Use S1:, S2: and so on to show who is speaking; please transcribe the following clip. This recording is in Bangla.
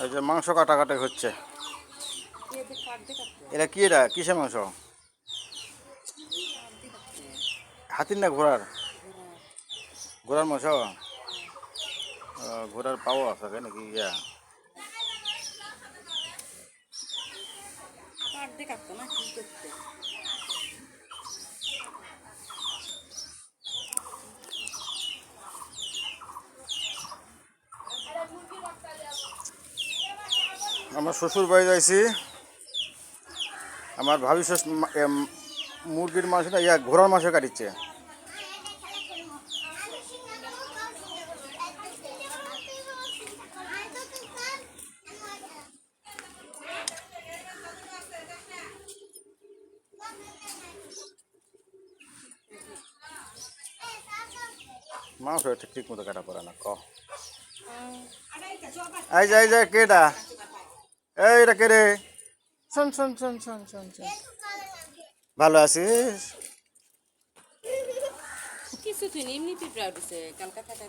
S1: এই যে মাংস কাটাকাটি হচ্ছে। এটা কি, এটা কিসের মাংস? হাতির না ঘোড়ার? ঘোড়ার মাংস। ঘোড়ার পাও আছে নাকি? ইয়া আমার শ্বশুর বাড়ি যাইছি। আমার ভাবি মুরগির মাংস না, ইয়া ঘোড়ার মাংস কাটিচ্ছে। মাংস ঠিক মতো কাটা পড়ে না। এই যে কেটা, এটা কে রে? শোন শোন শোন শোন শোন শোন, ভালো আছিস?
S2: কিছু তুই এমনি পিঁপড়া উঠেছে কালকা থাকা